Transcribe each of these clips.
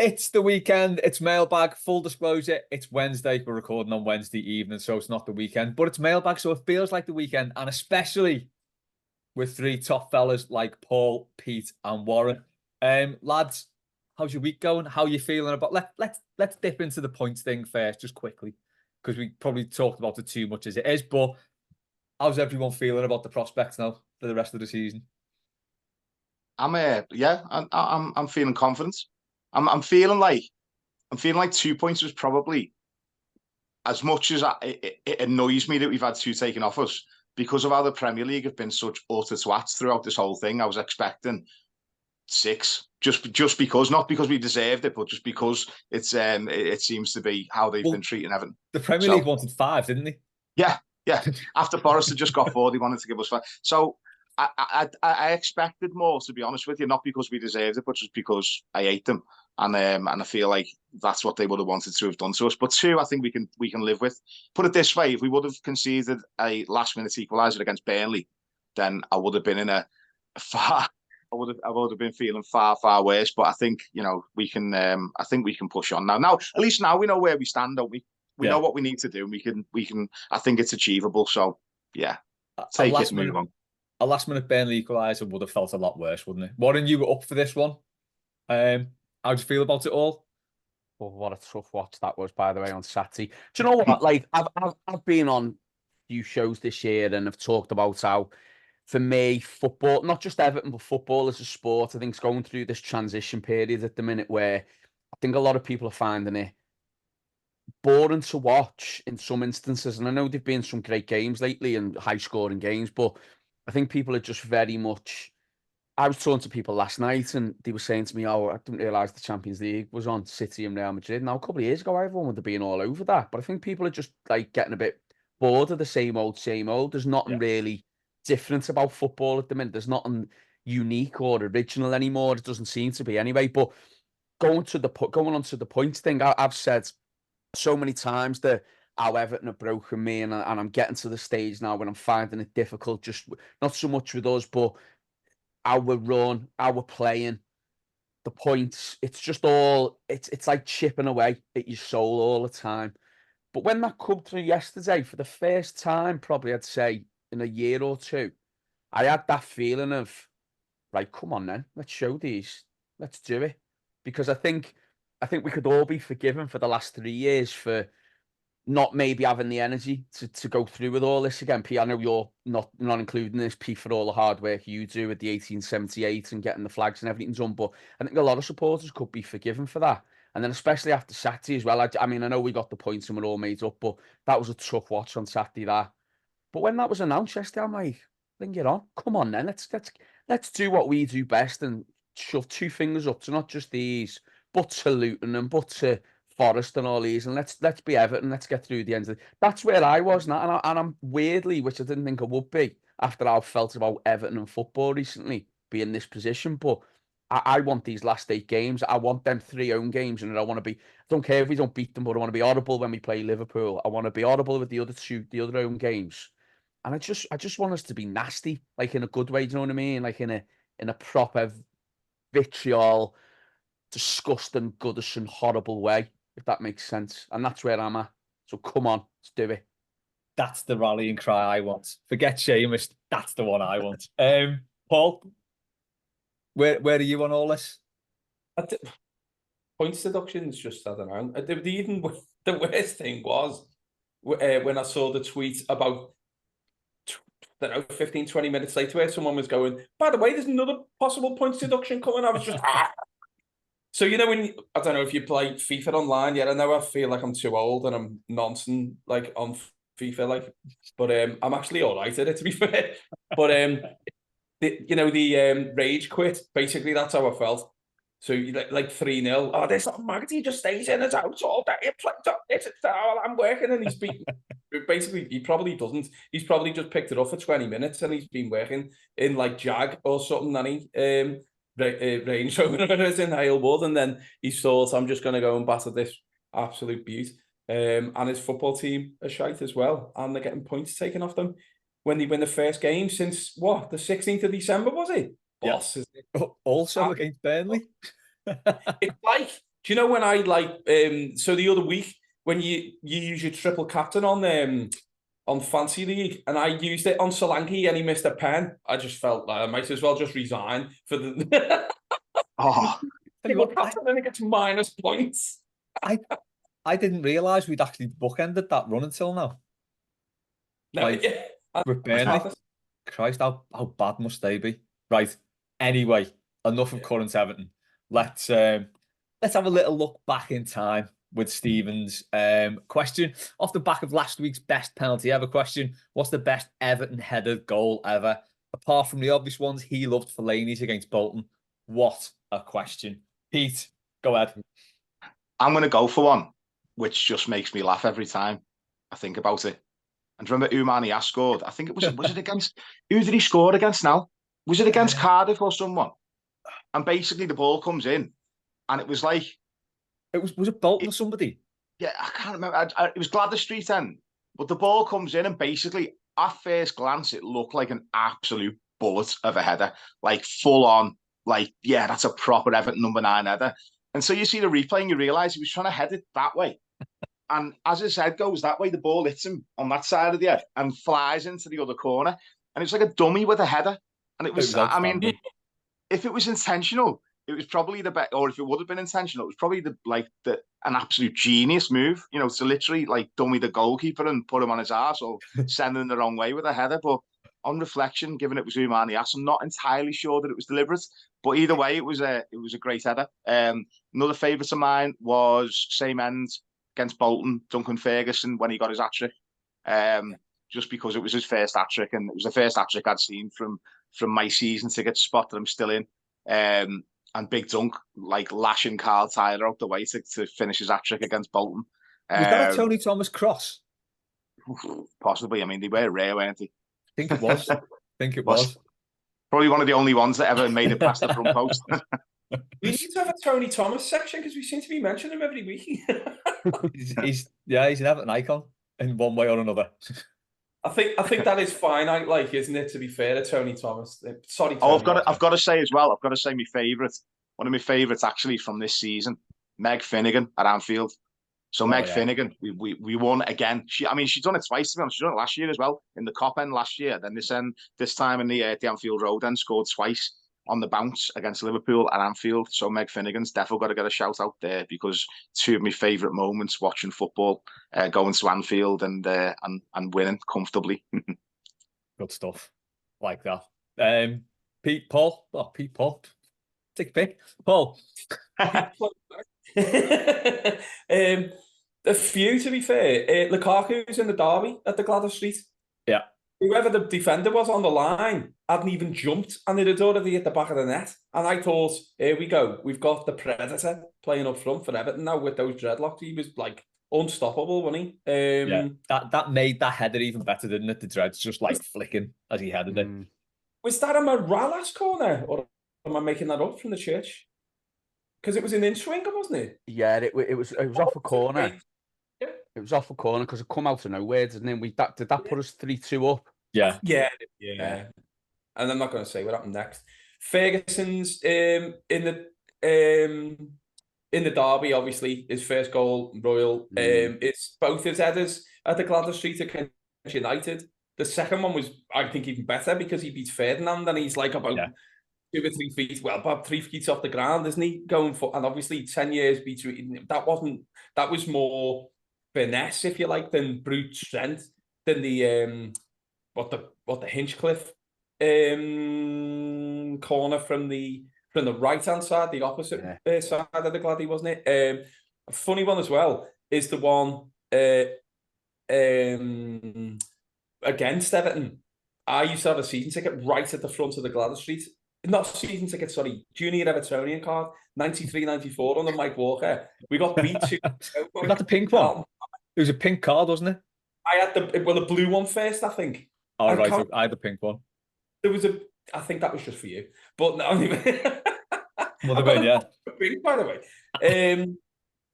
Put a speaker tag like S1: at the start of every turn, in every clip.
S1: It's the weekend. It's Mailbag. Full disclosure, it's Wednesday. We're recording on Wednesday evening, so it's not the weekend, but it's Mailbag, so it feels like the weekend, and especially with three top fellas like Paul, Pete, and Warren. Lads, how's your week going? How are you feeling about? Let's dip into the points thing first, just quickly, because we probably talked about it too much as it is. But how's everyone feeling about the prospects now for the rest of the season?
S2: I'm feeling confident. I'm feeling like 2 points was probably, as much as it annoys me that we've had two taken off us, because of how the Premier League have been such utter twats throughout this whole thing. I was expecting six, just because, not because we deserved it, but just because it seems to be how they've been treating Everton.
S1: The Premier League wanted five, didn't they?
S2: Yeah. After Forest had just got four, they wanted to give us five. So I expected more, to be honest with you, not because we deserved it, but just because I hate them, and I feel like that's what they would have wanted to have done to us. But two, I think we can live with. Put it this way: if we would have conceded a last-minute equaliser against Burnley, then I would have been in a far. I would have been feeling far worse. But I think we can. I think we can push on now. Now, at least now we know where we stand, don't we? We know what we need to do. We can. I think it's achievable. So yeah, take it and move on.
S1: A last-minute Burnley equaliser would have felt a lot worse, wouldn't it? Warren, you were up for this one. How do you feel about it all?
S3: Well, what a tough watch that was, by the way, on Saturday. Do you know what? Like, I've been on a few shows this year and I've talked about how, for me, football, not just Everton, but football as a sport, I think it's going through this transition period at the minute where I think a lot of people are finding it boring to watch in some instances. And I know there've been some great games lately and high-scoring games, but I think people are just very much. I was talking to people last night and they were saying to me, "Oh, I didn't realise the Champions League was on City and Real Madrid." Now, a couple of years ago, everyone would have been all over that. But I think people are just like getting a bit bored of the same old, same old. There's nothing really different about football at the minute. There's nothing unique or original anymore. It doesn't seem to be anyway. But going on to the points thing, I've said so many times that how Everton have broken me, and I'm getting to the stage now when I'm finding it difficult, just not so much with us, but how we run, how we're playing, the points. It's just all, it's like chipping away at your soul all the time. But when that come through yesterday, for the first time, probably I'd say in a year or two, I had that feeling of, right, come on then, let's show these, let's do it. Because I think we could all be forgiven for the last 3 years for not maybe having the energy to go through with all this again. P, I know you're not including this, P, for all the hard work you do with the 1878 and getting the flags and everything done, but I think a lot of supporters could be forgiven for that. And then especially after Saturday as well. I mean, I know we got the points and we're all made up, but that was a tough watch on Saturday, that. But when that was announced yesterday, I'm like, bring it on. Come on then, let's do what we do best and shove two fingers up to not just these, but to Luton and but to Forest and all these, and let's be Everton. Let's get through the end of That's where I was now, and I'm weirdly, which I didn't think I would be after how I felt about Everton and football recently, be in this position. But I want these last 8 games. I want them 3 home games, and I want to be. I don't care if we don't beat them, but I want to be audible when we play Liverpool. I want to be audible with the other home games, and I just want us to be nasty, like in a good way. Do you know what I mean? Like in a proper vitriol, disgusting, Goodison, horrible way, if that makes sense. And that's where I'm at. So come on, let's do it.
S1: That's the rallying cry I want. Forget Seamus. That's the one I want. Paul, where are you on all this?
S4: Points deductions, just, I don't know. The worst thing was when I saw the tweet about, I don't know, 15, 20 minutes later, where someone was going, by the way, there's another possible points deduction coming. I was just, So, when, I don't know if you play FIFA online yet. I know I feel like I'm too old and I'm nonsense, like, on FIFA, but I'm actually all right at it, to be fair. But, the rage quit, basically, that's how I felt. So, like 3-0, oh, this Maggie just stays in his house all day. I'm working, and he's been, basically, he probably doesn't. He's probably just picked it up for 20 minutes and he's been working in, like, Jag or something, and he, Range Rover in Halewood, and then he thought, I'm just going to go and batter this absolute beaut. And his football team are shite as well, and they're getting points taken off them when they win the first game since, what, the 16th of December, was it?
S1: Yes. Also against Burnley.
S4: It's like, Do you know when I like so the other week when you use your triple captain on Fancy League and I used it on Solanke and he missed a pen, I just felt like I might as well just resign for the
S2: Oh,
S4: triple captain and it gets minus points.
S1: I didn't realise we'd actually bookended that run until now.
S4: No,
S1: Like,
S4: yeah.
S1: with Burnley. Christ, how bad must they be? Right. Anyway, enough of current Everton. Let's have a little look back in time with Stephen's question. Off the back of last week's best penalty ever question, what's the best Everton headed goal ever? Apart from the obvious ones, he loved Fellaini's against Bolton. What a question. Pete, go ahead.
S2: I'm going to go for one, which just makes me laugh every time I think about it. And remember, Umani scored. I think it was it against, who did he score against now? Was it against Cardiff or someone? And basically the ball comes in and it was like...
S1: Was it Bolton or somebody?
S2: Yeah, I can't remember. It was Gladys Street end. But the ball comes in and basically, at first glance, it looked like an absolute bullet of a header. Like full on, like, yeah, that's a proper Everton number 9 header. And so you see the replay and you realise he was trying to head it that way. And as his head goes that way, the ball hits him on that side of the head and flies into the other corner. And it's like a dummy with a header. And it was I mean, if it was intentional, it was probably the best, or if it would have been intentional, it was probably an absolute genius move, you know, to literally like dummy the goalkeeper and put him on his ass or send him the wrong way with a header. But on reflection, given it was Umani Ass, I'm not entirely sure that it was deliberate. But either way, it was a great header. Another favourite of mine was same end against Bolton, Duncan Ferguson, when he got his hat-trick. Just because it was his first hat-trick, and it was the first hat-trick I'd seen from my season ticket spot that I'm still in. And Big Dunk, like lashing Carl Tyler out the way to finish his hat-trick against Bolton.
S1: Was that a Tony Thomas cross?
S2: Possibly. I mean, they were rare, weren't they?
S1: I think it was.
S2: Probably one of the only ones that ever made it past the front post.
S4: We need to have a Tony Thomas section because we seem to be mentioning him every week.
S1: he's an Everton icon in one way or another.
S4: I think that is finite, isn't it? To be fair to Tony Thomas. Sorry, Tony.
S2: I've got to say as well. I've got to say my favourite. One of my favourites actually from this season, Meg Finnegan at Anfield. So Meg Finnegan, we won again. She's done it twice. To be honest, she's done it last year as well in the Cop end last year. Then this time in the Anfield Road end, scored twice on the bounce against Liverpool at Anfield. So Meg Finnegan's definitely got to get a shout out there because two of my favourite moments watching football, going to Anfield and winning comfortably.
S1: Good stuff, like that. Pete Paul, take a pick, Paul.
S4: A few, to be fair. Lukaku's in the derby at the Gladys Street.
S1: Yeah.
S4: Whoever the defender was on the line hadn't even jumped and it had already hit the back of the net. And I thought, here we go. We've got the Predator playing up front for Everton now with those dreadlocks. He was like unstoppable, wasn't he?
S1: Yeah, that made that header even better, didn't it? The dreads just like flicking as he headed it.
S4: Was that a Morales corner or am I making that up from the church? Because it was an in-swinger, wasn't it?
S3: Yeah, it was off a corner. Yeah. It was off a corner because it come out of nowhere, didn't it? Did that put us 3-2 up?
S1: Yeah.
S4: And I'm not going to say what happened next. Ferguson's in the derby, obviously, his first goal, Royal. It's both his headers at the Gladys Street against United. The second one was, I think, even better because he beats Ferdinand and he's like about 2 or 3 feet, well, about 3 feet off the ground, isn't he? Going for, and obviously 10 years between, that was more finesse, if you like, than brute strength, than the what the Hinchcliffe corner from the right hand side, the opposite side of the Gladdy, wasn't it? A funny one as well is the one against Everton. I used to have a season ticket right at the front of the Gladys Street. Not season ticket, sorry, junior Evertonian card, 93-94 on the Mike Walker. We got beat to...
S1: We got the pink one. It was a pink card, wasn't it?
S4: I had the blue one first, I think.
S1: Oh, right, I had the pink one.
S4: There was I think that was just for you. But no, anyway.
S1: Well, yeah.
S4: Pink, by the way.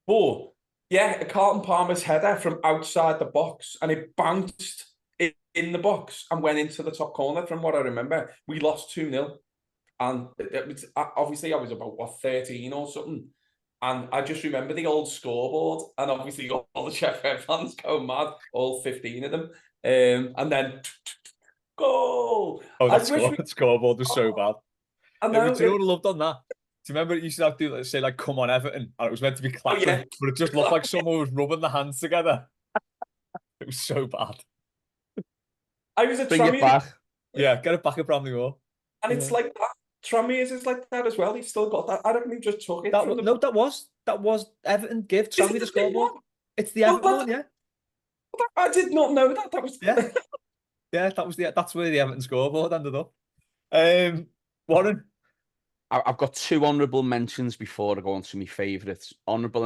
S4: But, yeah, Carlton Palmer's header from outside the box, and it bounced in the box and went into the top corner, from what I remember. We lost 2-0. And it was, obviously I was about, 13 or something. And I just remember the old scoreboard, and obviously all the Sheffield fans going mad, all 15 of them. And then goal.
S1: Oh,
S4: I
S1: that
S4: wish we.
S1: scoreboard was so bad.
S4: I
S1: Do
S4: know.
S1: you know what I loved on that? Do you remember it used to have to let's say like "Come on Everton" and it was meant to be clapping,
S4: yeah.
S1: but it just looked like someone was rubbing the hands together. It was so bad.
S4: I was a
S3: Bring it
S4: Tranmere,
S3: back.
S1: Yeah, get it back at Bramley Moore.
S4: and it's like that. Tranmere's is like that as well. He's still got that. I reckon he just took it from the.
S1: No, that was Everton. Give
S4: Is it
S1: Tranmere the
S4: the same
S1: scoreboard.
S4: one?
S1: It's the
S4: Well,
S1: Everton one, yeah.
S4: I did not know that. That was.
S1: Yeah. Yeah, that's where the Everton scoreboard ended up. Warren.
S3: I've got 2 honourable mentions before I go on to my favourites. Honourable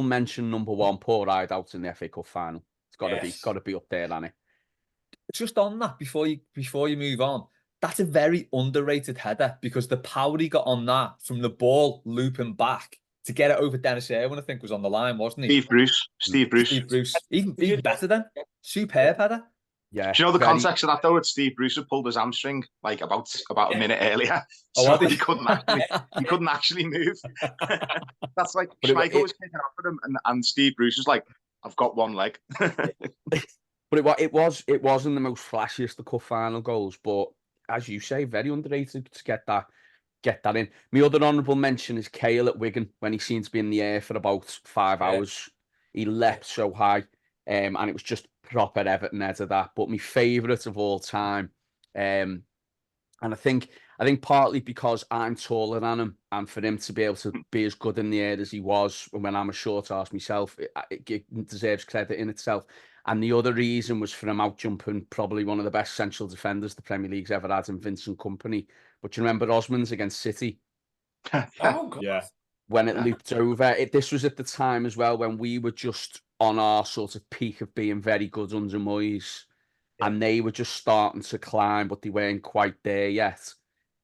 S3: mention number 1, poor Rideout in the FA Cup final. It's got to be up there, hasn't it?
S1: Just on that, before you move on, that's a very underrated header because the power he got on that from the ball looping back to get it over Dennis Irwin, I think was on the line, wasn't he?
S2: Steve Bruce.
S1: Even better than superb header.
S3: Yeah.
S2: Do you know the context of that though? It's Steve Bruce had pulled his hamstring like about a minute earlier, so he couldn't actually move. That's like Schmeichel was kicking off at him, and Steve Bruce was like, "I've got one leg."
S3: But it wasn't the most flashiest the cup final goals, but as you say, very underrated to get that in. My other honourable mention is Kale at Wigan when he seemed to be in the air for about 5 hours. He leapt so high, and it was just proper Everton header that. But my favourite of all time, and I think partly because I'm taller than him, and for him to be able to be as good in the air as he was when I'm a short arse myself, it deserves credit in itself. And the other reason was for him out jumping probably one of the best central defenders the Premier League's ever had in Vincent Kompany. But you remember Osman's against City?
S4: Oh, God.
S1: Yeah.
S3: When it looped over. This was at the time as well when we were just on our sort of peak of being very good under Moyes. Yeah. And they were just starting to climb, but they weren't quite there yet.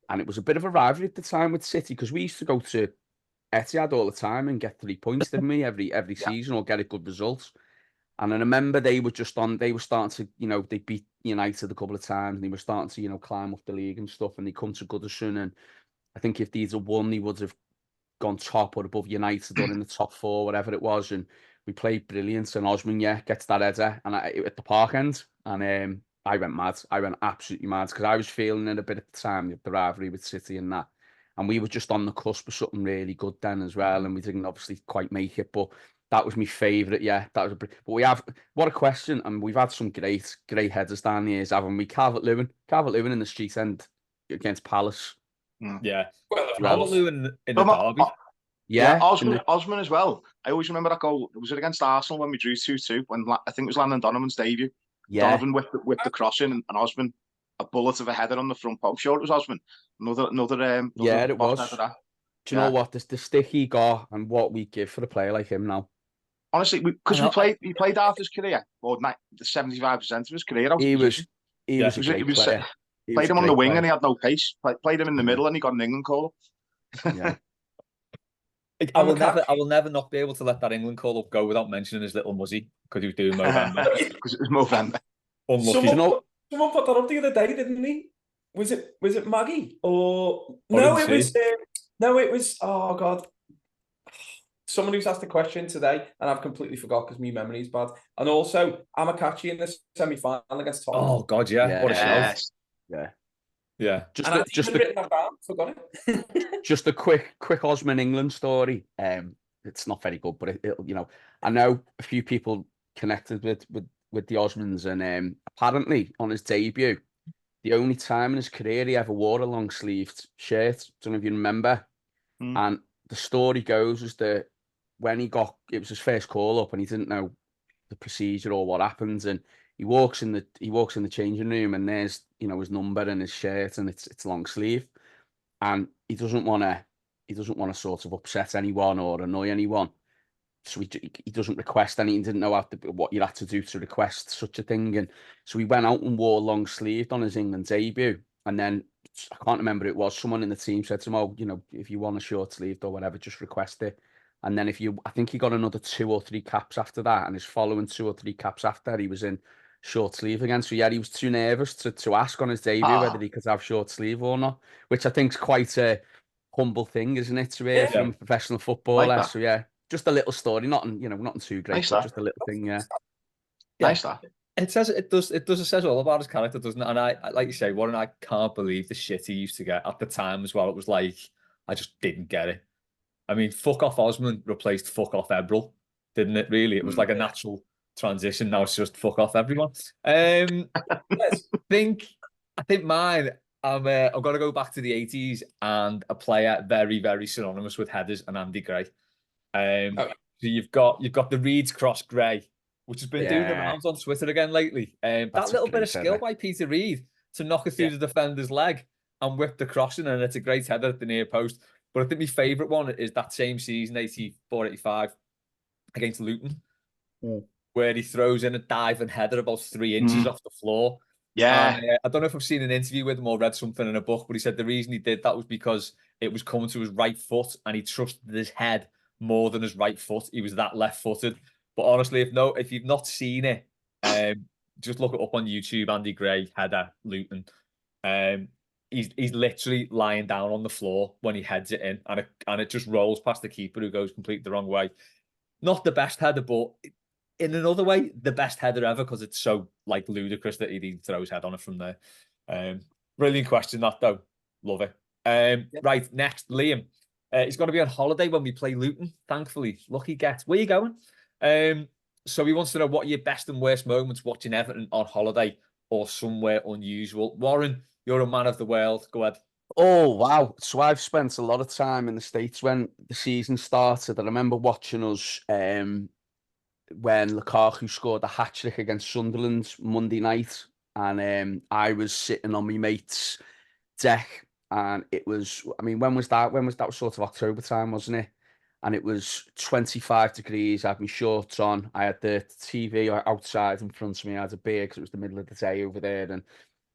S3: And it was a bit of a rivalry at the time with City because we used to go to Etihad all the time and get 3 points, didn't we? Every season or get a good result. And I remember they were starting to, they beat United a couple of times and they were starting to, climb up the league and stuff. And they come to Goodison. And I think if these had won, they would have gone top or above United or in the top 4, whatever it was. And we played brilliant. And Osman, gets that header and at the Park End. And I went mad. I went absolutely mad because I was feeling it a bit at the time, the rivalry with City and that. And we were just on the cusp of something really good then as well. And we didn't obviously quite make it, but that was my favourite. Yeah, that was but what a question. And we've had some great headers down the years, haven't we? Calvert-Lewin in the street end against Palace.
S1: Yeah.
S4: Well,
S1: Calvert-Lewin in the derby.
S3: Yeah,
S2: Osman as well. I always remember that goal. Was it against Arsenal when we drew 2-2? When I think it was Landon Donovan's debut. Yeah. Donovan whipped the cross in, and Osman a bullet of a header on the front post. I'm sure it was Osman. Another
S3: yeah, it was. Do you know what? The stick he got and what we give for a player like him now.
S2: Honestly, because he played half his career, or 75% of his career.
S3: He was a great player.
S2: Played him on the wing and he had no pace. Played him in the middle and he got an England call up.
S3: Yeah.
S1: I will never not be able to let that England call up go without mentioning his little muzzy because he was doing Movember.
S2: Because it was Movember.
S1: Unlucky.
S4: Someone put that up the other day, didn't he? Was it Maggie or no? It was. Oh God. Someone who's asked a question today, and I've completely forgot because my memory is bad. And also, Amakachi in the semi-final against Tottenham.
S1: Oh God, yeah. What a shout! Yeah.
S4: Forgot it.
S3: Just a quick Osman England story. It's not very good, but I know a few people connected with the Osmans, and apparently on his debut, the only time in his career he ever wore a long-sleeved shirt. Don't know if you remember. And the story goes is that when it was his first call up and he didn't know the procedure or what happens, and he walks in the changing room and there's his number and his shirt and it's long sleeve, and he doesn't want to sort of upset anyone or annoy anyone, so he doesn't request anything. Didn't know what you had to do to request such a thing, and so he went out and wore long sleeved on his England debut, and then I can't remember, it was someone in the team said to him, "Oh, if you want a short sleeved or whatever, just request it." And then I think he got another 2 or 3 caps after that, and his following 2 or 3 caps after, he was in short sleeve again. So he was too nervous to ask on his debut whether he could have short sleeve or not, which I think is quite a humble thing, isn't it, to hear
S4: Yeah.
S3: from a professional
S2: Like
S3: footballer?
S2: that.
S3: So yeah, just a little story, nothing too great,
S2: Nice
S3: but
S2: that.
S3: just a little thing. Yeah.
S2: Nice that.
S1: It says all about his character, doesn't it? And I like you say, Warren, I can't believe the shit he used to get at the time as well. It was like I just didn't get it. I mean, fuck off Osman replaced fuck off Ebrel, didn't it? Really, it was like a natural transition. Now it's just fuck off everyone.
S4: Yes.
S1: I think mine. I'm gonna go back to the 80s and a player very, very synonymous with headers and Andy Gray. So you've got the Reeds Cross Gray, which has been doing the
S3: Yeah.
S1: rounds on Twitter again lately. That
S3: That's a
S1: little bit
S3: great
S1: of skill
S3: header.
S1: by Peter Reid to knock it through the defender's leg and whip the crossing, and it's a great header at the near post. But I think my favourite one is that same season, 84-85, against Luton, where he throws in a diving header about 3 inches off the floor.
S2: Yeah.
S1: And I don't know if I've seen an interview with him or read something in a book, but he said the reason he did that was because it was coming to his right foot and he trusted his head more than his right foot. He was that left-footed. But honestly, if you've not seen it, just look it up on YouTube. Andy Gray header Luton. He's literally lying down on the floor when he heads it in, and it just rolls past the keeper who goes completely the wrong way. Not the best header, but in another way, the best header ever because it's so like ludicrous that he throws head on it from there. Brilliant question that though. Love it. Right, next, Liam. He's going to be on holiday when we play Luton, thankfully. Lucky get. Where you going? So he wants to know what your best and worst moments watching Everton on holiday or somewhere unusual. Warren, you're a man of the world. Go ahead.
S3: Oh, wow. So I've spent a lot of time in the States when the season started. I remember watching us when Lukaku scored a hat-trick against Sunderland Monday night. And I was sitting on my mate's deck. And it was, I mean, when was that? That was sort of October time, wasn't it? And it was 25 degrees. I had my shorts on. I had the TV outside in front of me. I had a beer because it was the middle of the day over there. And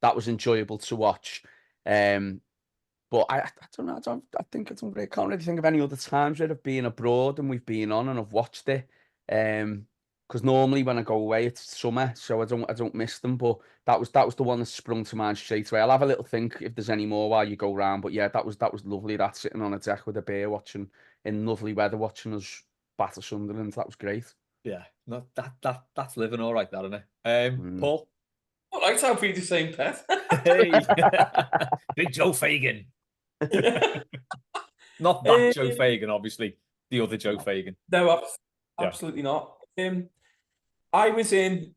S3: that was enjoyable to watch. But I don't know. I think it's I can't really think of any other times where I've been abroad and we've been on and I've watched it. Because normally when I go away, it's summer, so I don't miss them. But that was the one that sprung to mind straight away. I'll have a little think if there's any more while you go round. But yeah, that was lovely. That sitting on a deck with a beer, watching in lovely weather, watching us batter Sunderland. That was great.
S1: Yeah, no, that's living all right, that, isn't it? Paul.
S4: I like how we the same pet.
S1: Hey, big Joe Fagan. Not that Joe Fagan, obviously. The other Joe Fagan.
S4: No, absolutely not. I was in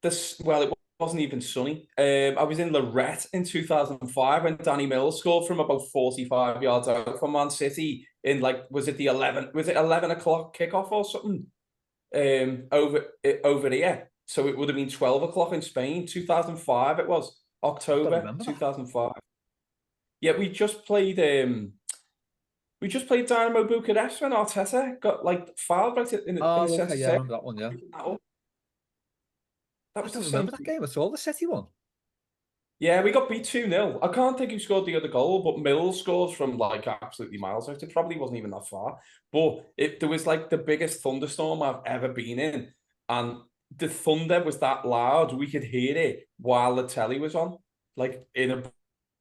S4: this. Well, it wasn't even sunny. I was in Lorette in 2005 when Danny Mills scored from about 45 yards out from Man City in was it 11 o'clock kickoff or something? Over here. So it would have been 12 o'clock in Spain. 2005 it was. October 2005. Yeah, we just played Dynamo Bucharest when Arteta got fouled right in the centre.
S1: Yeah, I remember that one, yeah.
S4: That was
S1: I don't remember that game at all, the City one.
S4: Yeah, we got beat 2-0. I can't think who scored the other goal, but Mills scored from absolutely miles out. It probably wasn't even that far. But there was the biggest thunderstorm I've ever been in. And the thunder was that loud, we could hear it while the telly was on. In a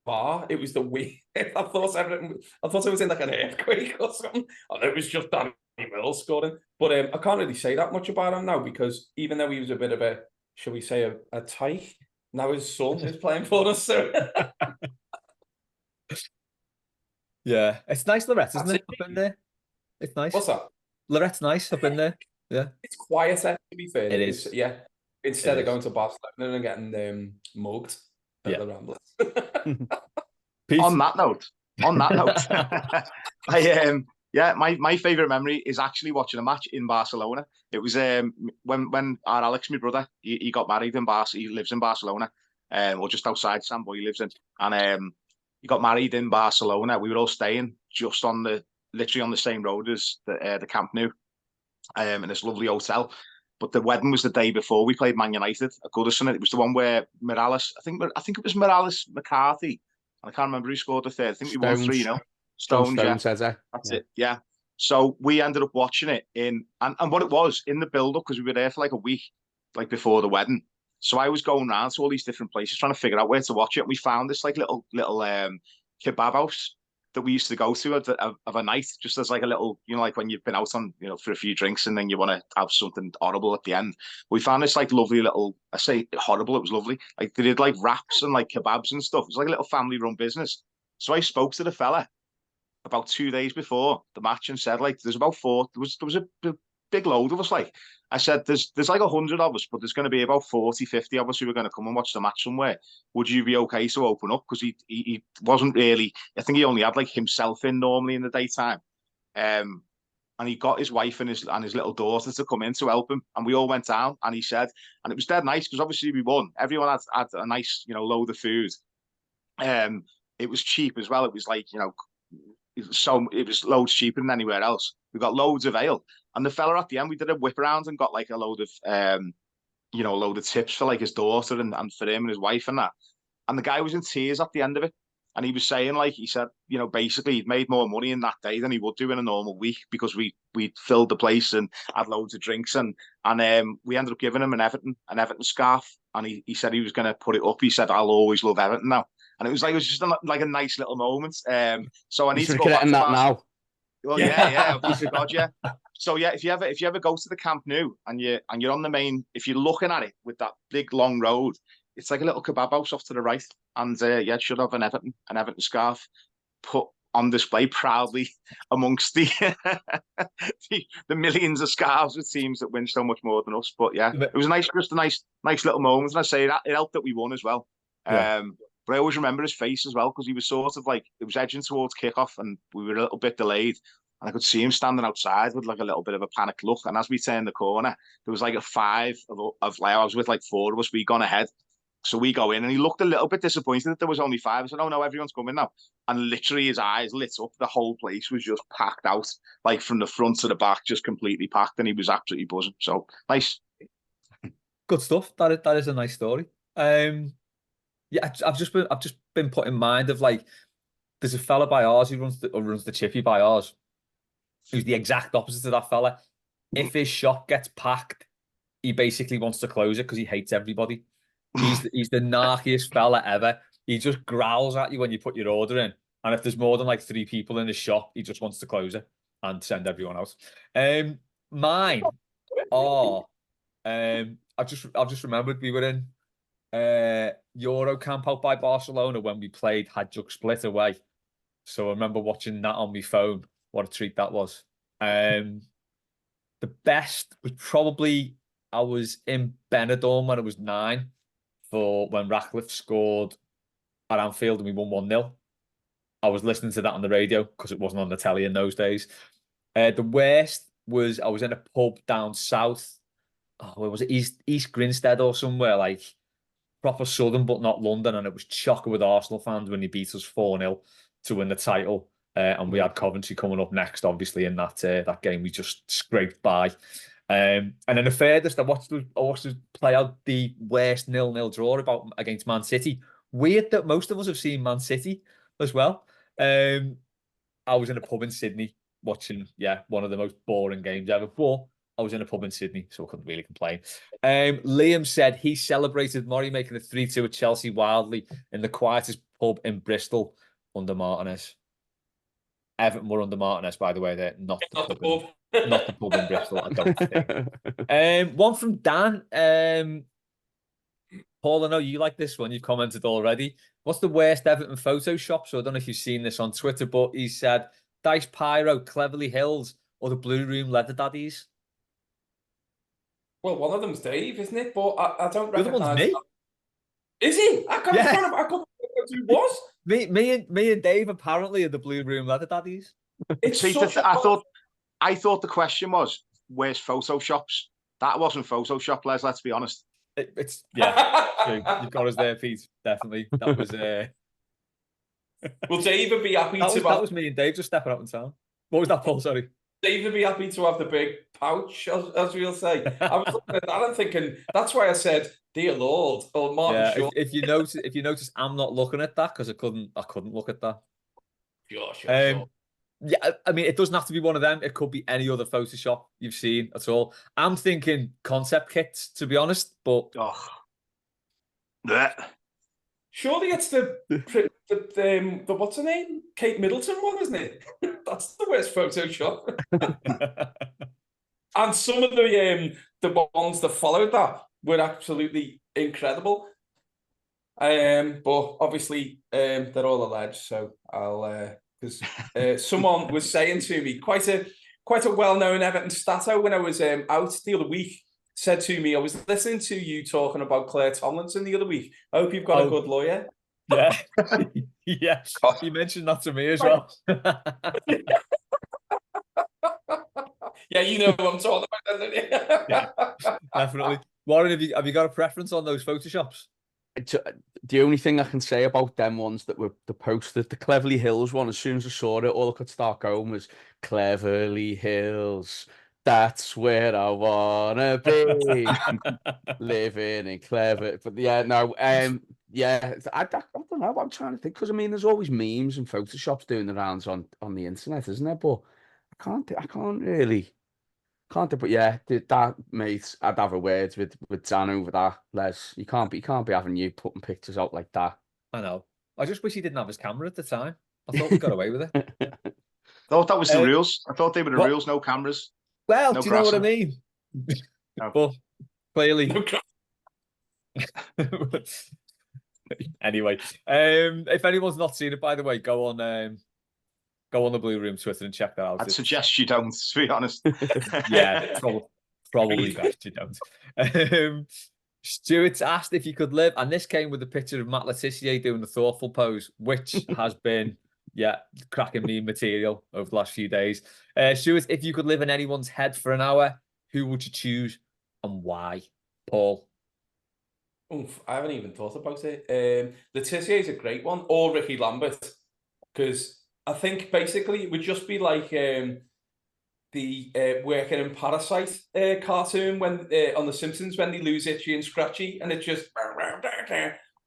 S4: bar. It was the way I thought it was in an earthquake or something. And it was just Danny Mills scoring. But I can't really say that much about him now because even though he was a bit of a, shall we say, a tyke, now his son is playing for us. So
S1: yeah, it's nice, Lorette, isn't it? I've been there. It's nice.
S4: What's that?
S1: Lorette's nice. I've been there. Yeah,
S4: it's quieter. To be fair,
S1: it is.
S4: Yeah, instead of going to Barcelona and getting mugged at the Ramblers.
S2: On that note, my favourite memory is actually watching a match in Barcelona. It was when our Alex, my brother, he got married in Barcelona. He lives in Barcelona, or just outside Samboy he lives in, and he got married in Barcelona. We were all staying just literally on the same road as the Camp Nou, in this lovely hotel. But the wedding was the day before we played Man United at Goodison. It was the one where Morales, I think it was Morales McCarthy. I can't remember who scored the third. I think we won 3-0. Stones, yeah. That's it. Yeah. So we ended up watching it and what it was in the build-up, because we were there for a week, before the wedding. So I was going around to all these different places trying to figure out where to watch it. And we found this little kebab house that we used to go to of a night, just as like a little, like when you've been out on, for a few drinks and then you want to have something horrible at the end. We found this like lovely little, I say horrible, it was lovely. Like they did like wraps and like kebabs and stuff. It was like a little family run business. So I spoke to the fella about 2 days before the match and said, like, there was a big load of us. Like I said, there's like 100 of us, but there's going to be about 40, 50 of us who are going to come and watch the match somewhere. Would you be okay to open up? Because he wasn't really, I think he only had like himself in normally in the daytime. And he got his wife and his little daughter to come in to help him. And we all went down, and he said, and it was dead nice because obviously we won. Everyone had a nice, load of food. It was cheap as well. It was like, it was loads cheaper than anywhere else. We got loads of ale. And the fella at the end, we did a whip around and got like a load of, load of tips for like his daughter and for him and his wife and that. And the guy was in tears at the end of it. And he was saying, like, he said, basically he'd made more money in that day than he would do in a normal week because we filled the place and had loads of drinks. And we ended up giving him an Everton scarf. And he said he was going to put it up. He said, I'll always love Everton now. And it was just like a nice little moment. So I need to go back to that now. Well, yeah, God, yeah. So yeah, if you ever go to the Camp Nou and you're on the main, if you're looking at it with that big long road, it's like a little kebab house off to the right, and it should have an Everton scarf put on display proudly amongst the the millions of scarves with teams that win so much more than us. But yeah, it was just a nice little moment, and I say that it helped that we won as well. Yeah. But I always remember his face as well because he was sort of like, it was edging towards kickoff and we were a little bit delayed. And I could see him standing outside with like a little bit of a panicked look. And as we turned the corner, there was like a five of like, I was with like four of us, we gone ahead. So we go in and he looked a little bit disappointed that there was only five. I said, oh no, everyone's coming now. And literally his eyes lit up. The whole place was just packed out, like from the front to the back, just completely packed. And he was absolutely buzzing. So nice.
S1: Good stuff. That is a nice story. Yeah, I've just been put in mind of like, there's a fella by ours who runs the chippy by ours, who's the exact opposite of that fella. If his shop gets packed, he basically wants to close it because he hates everybody. He's the narkiest fella ever. He just growls at you when you put your order in, and if there's more than like 3 people in his shop, he just wants to close it and send everyone out. Mine are, I've just remembered we were in Euro camp out by Barcelona when we played Hajduk Split away. So I remember watching that on my phone. What a treat that was. The best was probably, I was in Benidorm when I was 9 for when Ratcliffe scored at Anfield and we won 1-0. I was listening to that on the radio because it wasn't on the telly in those days. The worst was I was in a pub down south. Oh, where was it? East Grinstead or somewhere, like proper southern but not London, and it was chocker with Arsenal fans when he beat us 4-0 to win the title. And we had Coventry coming up next, obviously, in that game. We just scraped by. And then the furthest I watched us play out the worst 0-0 draw against Man City. Weird that most of us have seen Man City as well. I was in a pub in Sydney watching, one of the most boring games ever. But I was in a pub in Sydney, so I couldn't really complain. Liam said he celebrated Murray making a 3-2 at Chelsea wildly in the quietest pub in Bristol under Martinez. Everton were under Martinez, by the way. They're not the pub. Not the pub in Bristol, I don't think. One from Dan. Paul, I know you like this one. You've commented already. What's the worst Everton Photoshop? So I don't know if you've seen this on Twitter, but he said Dice Pyro, Cleverly Hills, or the Blue Room Leather Daddies.
S4: Well, one of them's Dave, isn't it? But I don't recognise.
S1: The other one's me.
S4: Is he? I can't remember who was.
S1: Me and Dave apparently are the Blue Room Leather Daddies.
S2: I thought the question was, where's Photoshops? That wasn't Photoshop, Les, let's be honest.
S1: It's true. You've got us there, Pete. Definitely. That was
S4: Will Dave would be happy
S1: that was me and Dave just stepping up in town. What was that, Paul? Sorry.
S4: Dave would be happy to have the big pouch, as we'll say. I was looking at that and thinking, that's why I said, dear Lord, or Martin Shaw.
S1: If you notice, I'm not looking at that because I couldn't look at that.
S4: Sure.
S2: Yeah,
S1: I mean, it doesn't have to be one of them. It could be any other Photoshop you've seen at all. I'm thinking concept kits, to be honest, but
S4: Surely it's the what's her name? Kate Middleton one, isn't it? That's the worst Photoshop. And some of the ones that followed that were absolutely incredible. But obviously they're all alleged, so I'll because someone was saying to me, quite a well-known Everton stato when I was out the other week, said to me, I was listening to you talking about Claire Tomlinson the other week. I hope you've got a good lawyer.
S1: Yeah. Yeah. You mentioned that to me as well.
S4: Yeah, you know what I'm talking about, don't you?
S1: Yeah, definitely. Warren, have you got a preference on those Photoshops?
S3: The only thing I can say about them ones that were posted, the Cleverly Hills one, as soon as I saw it, all I could start going was Cleverly Hills. That's where I wanna be. Living in Clever. But yeah, no, yeah, I don't know. I'm trying to think because I mean, there's always memes and Photoshops doing the rounds on the internet, isn't there? But I can't really. Can't do, but yeah, that mate, I'd have a word with Dan over that. Les, you can't be having you putting pictures out like that.
S1: I know. I just wish he didn't have his camera at the time. I thought we got away with it.
S2: Thought that was the rules. I thought they were the
S1: what?
S2: rules. No cameras.
S1: Well,
S2: No
S1: do you know what I
S2: grassing.
S1: mean?
S2: No.
S1: But clearly. Anyway, if anyone's not seen it, by the way, go on the Blue Room Twitter and check that out.
S2: I'd suggest you don't, to be honest.
S1: Yeah, probably best you don't. Stuart's asked if you could live, and this came with a picture of Matt Letizia doing the thoughtful pose, which has been, cracking meme material over the last few days. Stuart, if you could live in anyone's head for an hour, who would you choose and why? Paul?
S4: Oof, I haven't even thought about it. Letizia is a great one, or Ricky Lambert, because I think basically it would just be like the Working in Parasite cartoon when on The Simpsons when they lose Itchy and Scratchy, and it just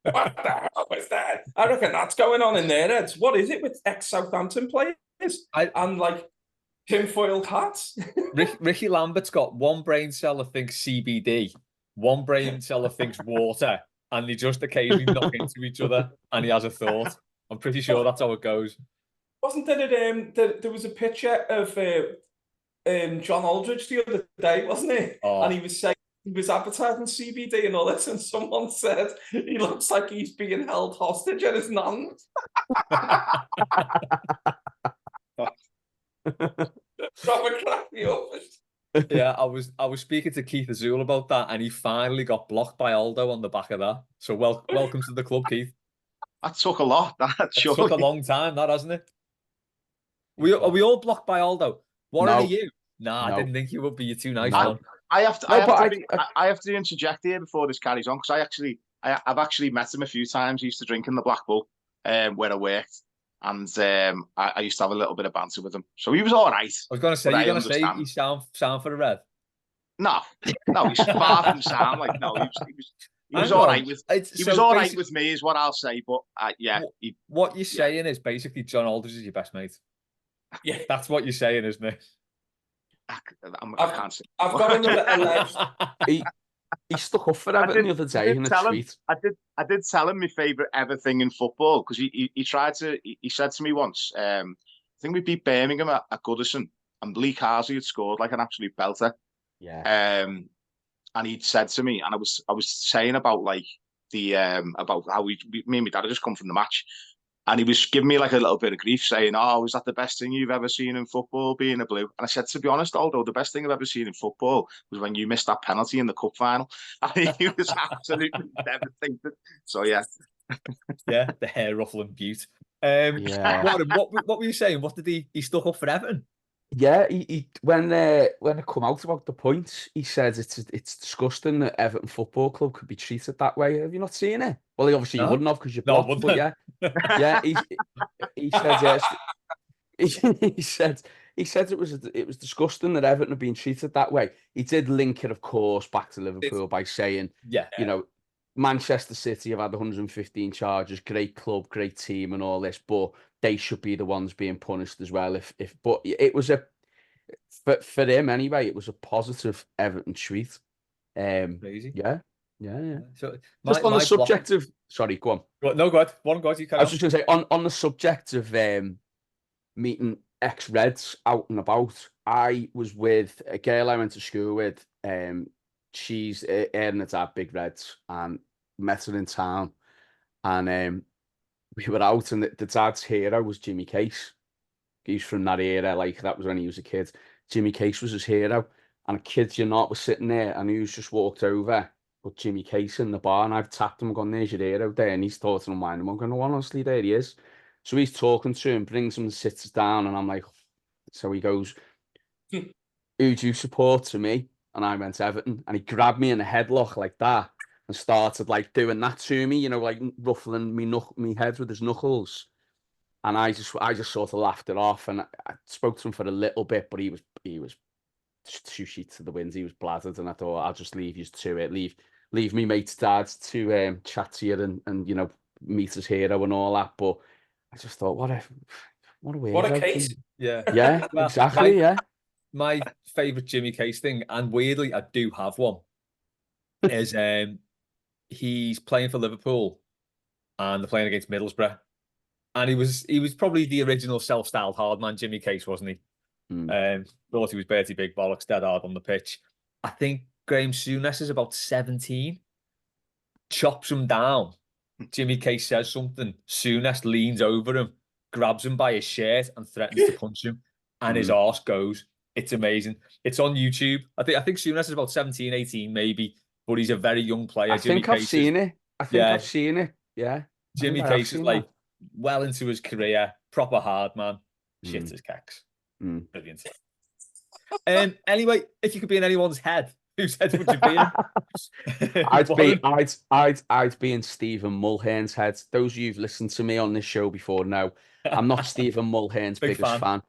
S4: what the hell was that? I reckon that's going on in their heads. What is it with ex-Southampton players and like tinfoil hats?
S1: Ricky Lambert's got one brain cell that thinks CBD, one brain cell that thinks water, and they just occasionally knock into each other, and he has a thought. I'm pretty sure that's how it goes.
S4: Wasn't there was a picture of John Aldridge the other day, wasn't it?
S1: Oh.
S4: And he was saying he was advertising CBD and all this, and someone said he looks like he's being held hostage at his nan's. Proper crack me up.
S1: Yeah, I was speaking to Keith Azul about that, and he finally got blocked by Aldo on the back of that. So welcome to the club, Keith.
S2: That took a lot. That
S1: took a long time, that hasn't it? Are we all blocked by Aldo? What are you? Nah, no. I didn't think you would be. You're too nice, man.
S2: I have to interject here before this carries on, because I've actually met him a few times. He used to drink in the Black Bull where I worked, and I used to have a little bit of banter with him. So he was all right.
S1: I was going to say, you're going to say he's sound for the red? No,
S2: he's far from sound. Like, no, he was all right with right with me, is what I'll say. But yeah,
S1: what you're saying is basically John Aldridge is your best mate.
S4: Yeah,
S1: that's what you're saying, isn't it?
S2: I can't say.
S4: I've got another alleged.
S3: He stuck up for Everton the other day in a tweet.
S2: I did tell him my favourite ever thing in football, because he tried to. He said to me once, I think we beat Birmingham at Goodison, and Lee Carsley had scored like an absolute belter.
S3: Yeah.
S2: And he'd said to me, and I was saying about like about how me and my dad had just come from the match. And he was giving me like a little bit of grief, saying, "Oh, was that the best thing you've ever seen in football, being a Blue?" And I said, "To be honest, Aldo, the best thing I've ever seen in football was when you missed that penalty in the cup final." And he was absolutely devastated. So yeah,
S1: yeah, the hair ruffling beaut. What were you saying? What did he stuck up for Everton?
S3: Yeah, he when it come out about the points, he says it's disgusting that Everton Football Club could be treated that way. Have you not seen it? Well, obviously you wouldn't have, because you're blocked. But yeah, he said yes. He said it was disgusting that Everton had been treated that way. He did link it, of course, back to Liverpool by saying, you know, Manchester City have had 115 charges, great club, great team, and all this, but they should be the ones being punished as well. But it was for him anyway, it was a positive Everton tweet.
S1: Crazy.
S3: Yeah. Yeah.
S1: So
S3: Just on the subject of, sorry, go on.
S1: No, go ahead. One, go ahead. You
S3: I was just going to say, on the subject of meeting ex-Reds out and about, I was with a girl I went to school with. She's her and her dad, big Reds, and met her in town. And we were out, and the dad's hero was Jimmy Case. He's from that era, like that was when he was a kid. Jimmy Case was his hero. And a kid you not was sitting there, and he's just walked over, put Jimmy Case in the bar, and I've tapped him and gone, there's your hero there. And he's thought in mind, I'm going, well, honestly, there he is. So he's talking to him, brings him and sits us down, and I'm like, so he goes, who do you support? To me? And I went Everton, and he grabbed me in a headlock like that and started like doing that to me, like ruffling me head with his knuckles. And I just sort of laughed it off, and I spoke to him for a little bit, but he was two sheets to the wind. He was bladdered, and I thought, I'll just leave you to it. Leave me mate's dad to chat to you and meet his hero and all that. But I just thought, what a weirdo.
S4: What a case.
S1: Yeah.
S3: Yeah,
S1: Well,
S3: exactly.
S1: My favourite Jimmy Case thing, and weirdly, I do have one, is he's playing for Liverpool, and they're playing against Middlesbrough, and he was probably the original self-styled hard man, Jimmy Case, wasn't he? Thought he was Bertie Big Bollocks, dead hard on the pitch. I think Graham Souness is about 17, chops him down. Jimmy Case says something. Souness leans over him, grabs him by his shirt, and threatens to punch him. And his arse goes. It's amazing. It's on YouTube. I think Souness is about 17, 18 maybe, but he's a very young player.
S3: I think I've seen it. Yeah.
S1: Jimmy Case is like well into his career, proper hard man. Shit his cacks. Brilliant. Anyway, if you could be in anyone's head, whose head would you be in?
S3: I'd be in Stephen Mulhern's head. Those of you who've listened to me on this show before know I'm not Stephen Mulhern's biggest fan,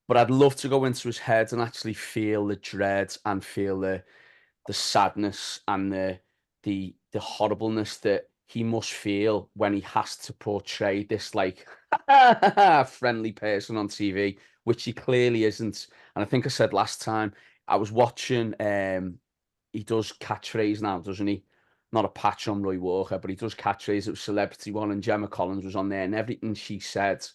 S3: but I'd love to go into his head and actually feel the dread and feel the sadness and the horribleness that he must feel when he has to portray this like friendly person on TV, which he clearly isn't. And I think I said last time I was watching, he does catchphrase now, doesn't he? Not a patch on Roy Walker, but he does catchphrase. It was Celebrity One, and Gemma Collins was on there, and everything she said,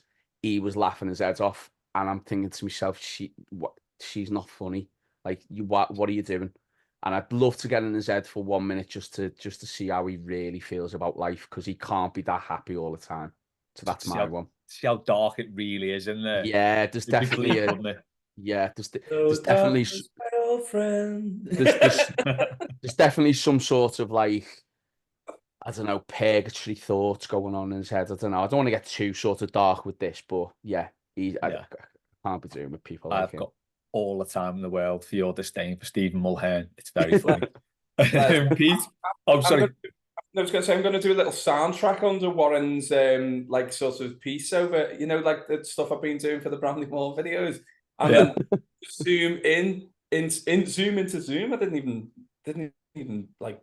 S3: he was laughing his head off. And I'm thinking to myself, she's not funny. Like, what are you doing? And I'd love to get in his head for 1 minute just to see how he really feels about life, because he can't be that happy all the time. So that's my one.
S1: See how dark it really is in there.
S3: Yeah, there's definitely there's definitely there's definitely some sort of like, I don't know, purgatory thoughts going on in his head. I don't know. I don't want to get too sort of dark with this, but I can't be doing with people like him.
S1: I've got all the time in the world for your disdain for Stephen Mulhern. It's very funny. Pete? Oh, sorry.
S4: I was going to say, I'm going to do a little soundtrack under Warren's like sort of piece over, like the stuff I've been doing for the Bramley Mall videos, and then zoom zoom into Zoom. I didn't even like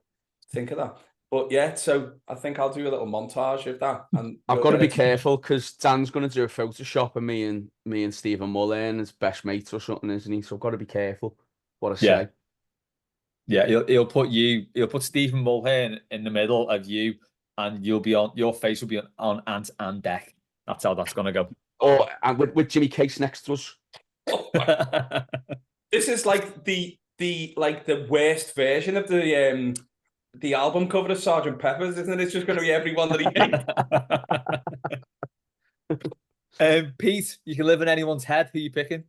S4: think of that, but yeah. So I think I'll do a little montage of that. And
S3: I've got to be careful because Dan's going to do a Photoshop of me and Stephen Mulhern as best mates or something, isn't he? So I've got to be careful what I say.
S1: Yeah, he'll put Stephen Mulhern in the middle of you, and your face will be on Ant and Deck. That's how that's gonna go.
S3: Oh, and with Jimmy Case next to us.
S4: This is like the worst version of the album cover of Sgt. Pepper's, isn't it? It's just going to be everyone that he hates.
S1: Pete, you can live in anyone's head. Who are you picking?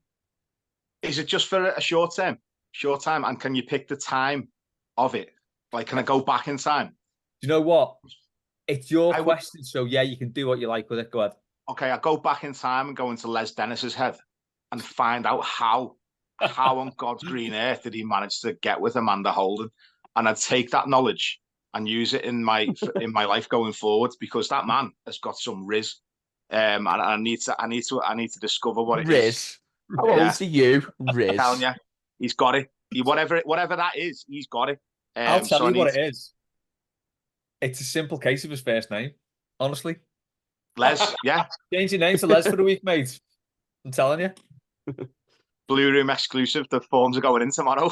S2: Is it just for a short time? And can you pick the time of it? Like, can I go back in time?
S1: Do you know what? It's your question, so yeah, you can do what you like with it. Go ahead.
S2: Okay, I go back in time and go into Les Dennis's head and find out how on God's green earth did he manage to get with Amanda Holden, and I'd take that knowledge and use it in my life going forward, because that man has got some riz, and I need to discover what it is.
S3: How old are you, Riz?
S2: I'm telling you. He's got it. Whatever that is, he's got it.
S1: I'll tell you what it is. It's a simple case of his first name, honestly.
S2: Les, yeah.
S1: Change your name to Les for the week, mate. I'm telling you.
S2: Blue Room exclusive. The forms are going in tomorrow.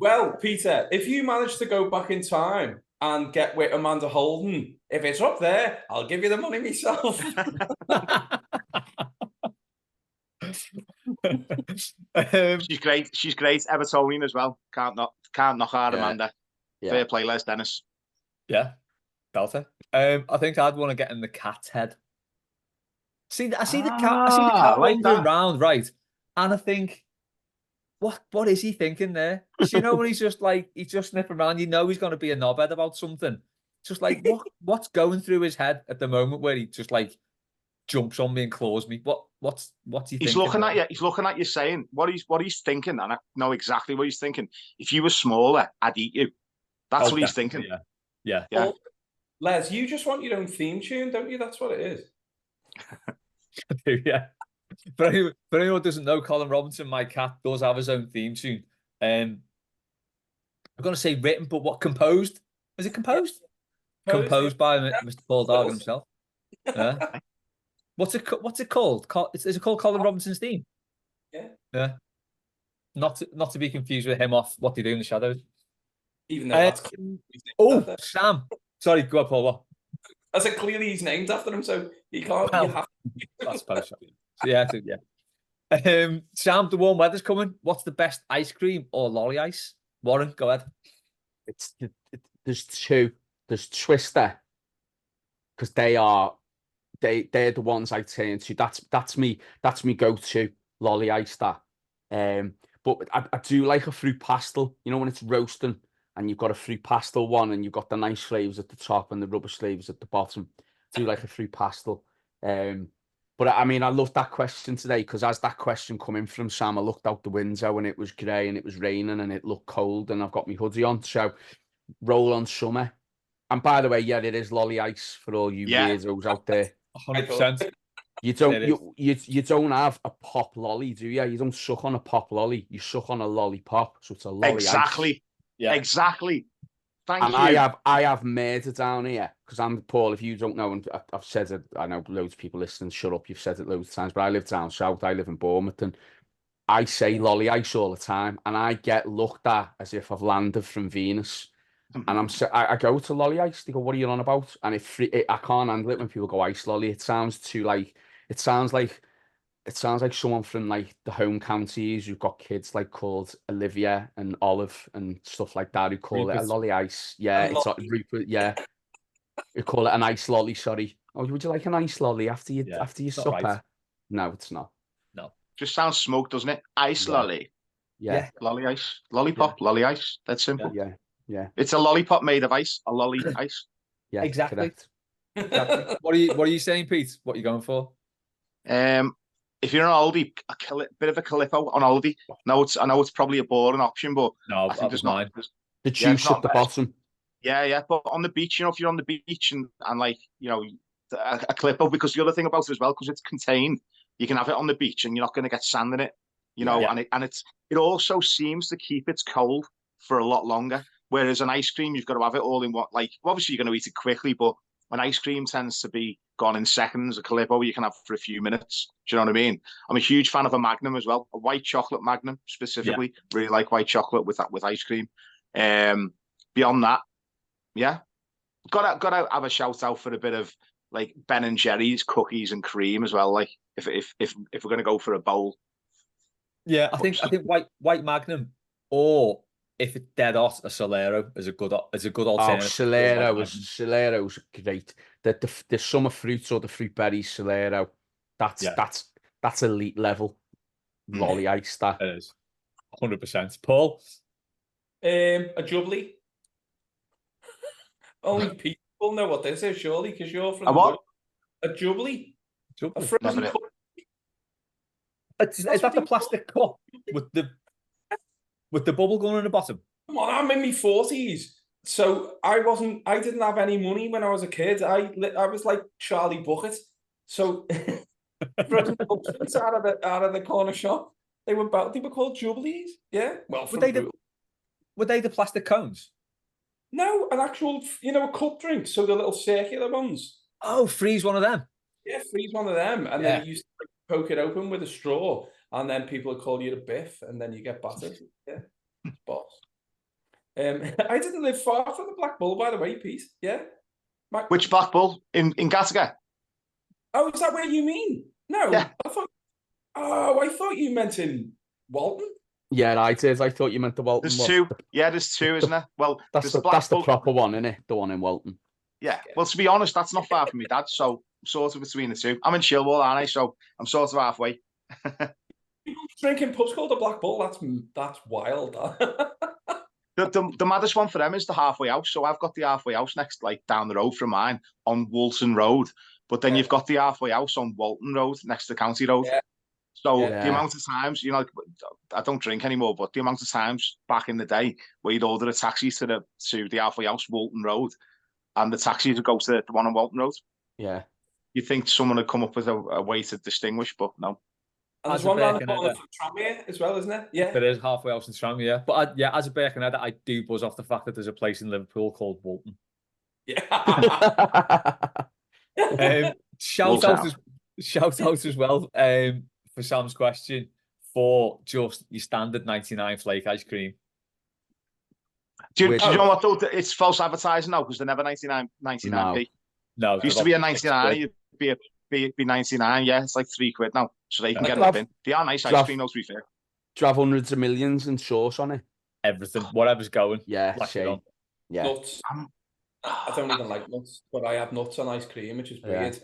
S4: Well, Peter, if you manage to go back in time and get with Amanda Holden, if it's up there, I'll give you the money myself.
S2: She's great. She's great. Evertonian as well. Can't knock her, Amanda.
S3: Yeah.
S2: Fair play, Les Dennis.
S1: Yeah, belter. I think I'd want to get in the cat's head. I see the cat
S2: like
S1: wandering
S2: that.
S1: round, right? And I think, what is he thinking there? So, you know, when he's just sniffing around, you know he's going to be a knobhead about something. It's just like, what's going through his head at the moment where he just like jumps on me and claws me? What's he
S2: He's
S1: thinking
S2: looking
S1: there?
S2: at you. He's looking at you, saying what he's thinking, and I know exactly what he's thinking. If you were smaller, I'd eat you. That's what he's thinking.
S1: Yeah.
S4: Well, Les, you just want your own theme tune, don't you? That's what it is.
S1: Yeah. For anyone who doesn't know, Colin Robinson, my cat, does have his own theme tune. I'm going to say written, but what, composed? Is it composed? Composed by Mr. Paul Dargan himself. Yeah. What's it called? Is it called Colin Robinson's theme?
S4: Yeah.
S1: Yeah. Not to be confused with him off What They Do in the Shadows.
S4: Even though that's
S1: Sam. Sorry, go on, Paul. What?
S4: I said clearly he's named after him, so he can't.
S1: Well,
S4: you have
S1: I suppose so. Yeah. Sam, the warm weather's coming. What's the best ice cream or lolly ice? Warren, go ahead.
S3: There's two. There's Twister, because they're the ones I turn to. That's me go-to lolly ice. But I do like a fruit pastel. You know, when it's roasting and you've got a fruit pastel one and you've got the nice flavors at the top and the rubbish flavors at the bottom. I do like a fruit pastel. But I mean, I loved that question today, because as that question come in from Sam, I looked out the window and it was grey and it was raining and it looked cold and I've got my hoodie on. So roll on summer. And by the way, yeah, it is lolly ice for all you weirdos out there.
S1: 100%.
S3: You don't have a pop lolly, do you? You don't suck on a pop lolly. You suck on a lollipop. So it's a lolly
S2: Exactly.
S3: ice.
S2: Yeah. Exactly. Thank you.
S3: I have murder down here, because I'm Paul. If you don't know, and I've said it, I know loads of people listening. Shut up, you've said it loads of times. But I live down south. I live in Bournemouth, and I say lolly ice all the time, and I get looked at as if I've landed from Venus. And I go to lolly ice. They go, "What are you on about?" And I can't handle it when people go ice lolly. It sounds like someone from like the home counties who've got kids like called Olivia and Olive and stuff like that, who call it a lolly ice. Yeah, it's like Rupert. Yeah, we call it an ice lolly. Sorry. Oh, would you like an ice lolly after your supper? Right. No, it's not.
S1: No.
S2: Just sounds smoked, doesn't it? Ice lolly.
S3: Yeah.
S2: Lolly ice. Lollipop, lolly ice. That's simple.
S3: Yeah.
S2: It's a lollipop made of ice. A lolly ice.
S3: Yeah,
S1: exactly.
S3: Correct.
S1: What are you saying, Pete? What are you going for?
S2: If you're an oldie, a bit of a Calippo on oldie. I know it's probably a boring option, but
S1: no,
S2: I think there's not.
S3: The juice at the bottom.
S2: Yeah. But on the beach, you know, if you're on the beach and like, you know, a Calippo, because the other thing about it as well, because it's contained, you can have it on the beach and you're not going to get sand in it, you know, and it also seems to keep its cold for a lot longer. Whereas an ice cream, you've got to have it all in one. Like, obviously, you're going to eat it quickly, but an ice cream tends to be gone in seconds. A Calippo you can have for a few minutes. Do you know what I mean? I'm a huge fan of a Magnum as well, a white chocolate Magnum specifically. Yeah. Really like white chocolate with ice cream. Beyond that, gotta have a shout out for a bit of like Ben and Jerry's cookies and cream as well. Like if we're gonna go for a bowl.
S1: Yeah, I think white Magnum, or if it's dead hot, a Solero is a good alternative.
S3: Oh, Solero's great. The summer fruits or the fruit berries Solero, that's elite level lolly ice. That
S1: it is 100%. Paul,
S4: a jubbly. Only people know what this is, surely, because you're from
S2: a what?
S4: A jubbly. A frozen cup.
S1: Is that the plastic cup with the bubble gun in the bottom?
S4: Come on, I'm in my 40s. So I didn't have any money when I was a kid. I was like Charlie Bucket. So frozen cups out of the corner shop. They were called jubblies. Yeah. Well,
S1: were they the plastic cones?
S4: No, an actual, a cup drink. So the little circular ones.
S1: Oh, freeze one of them.
S4: Yeah, freeze one of them, and then you used to poke it open with a straw, and then people would call you a biff, and then you get battered. Yeah, boss. I didn't live far from the Black Bull, by the way, Pete. Yeah.
S2: Which Black Bull? In Gattaca?
S4: Oh, is that where you mean? No,
S2: Yeah.
S4: I thought you meant in Walton.
S3: Yeah, I did. I thought you meant the Walton
S2: There's
S3: one.
S2: two. Yeah, there's two, isn't there? Well,
S3: That's
S2: there's the Black
S3: the
S2: Bull.
S3: proper one, isn't it? The one in Walton.
S2: Yeah. Well, to be honest, that's not far from me, Dad. So I'm sort of between the two. I'm in Chilwell, aren't I? So I'm sort of halfway.
S4: People drinking pubs called the Black Bull. That's wild.
S2: The maddest one for them is the halfway house. So I've got the halfway house next, like down the road from mine on Woolton Road. But then you've got the halfway house on Walton Road next to County Road.
S4: Yeah.
S2: So the amount of times, you know, I don't drink anymore, but the amount of times back in the day where you'd order a taxi to the halfway house, Walton Road, and the taxi would go to the one on Walton Road.
S3: Yeah.
S2: You'd think someone had come up with a way to distinguish, but no.
S4: And there's one around the corner from Tranmere as well, isn't it? Yeah.
S1: There is halfway house in Tranmere, yeah. But as a Birkenheader, I do buzz off the fact that there's a place in Liverpool called Walton.
S4: Yeah.
S1: Shout out as well for Sam's question for just your standard 99 flake ice cream.
S2: Do you know what though? It's false advertising now because they're never 99p.
S1: No,
S2: it used to be a 99. It'd be 99. Yeah, it's like £3 now, so they can get it in. They are nice ice cream, though, to be fair.
S3: Do you have hundreds of millions and sauce on it?
S1: Everything, whatever's going.
S3: Yeah,
S4: yeah. Nuts. I don't even like nuts, but I have nuts on ice cream, which is weird.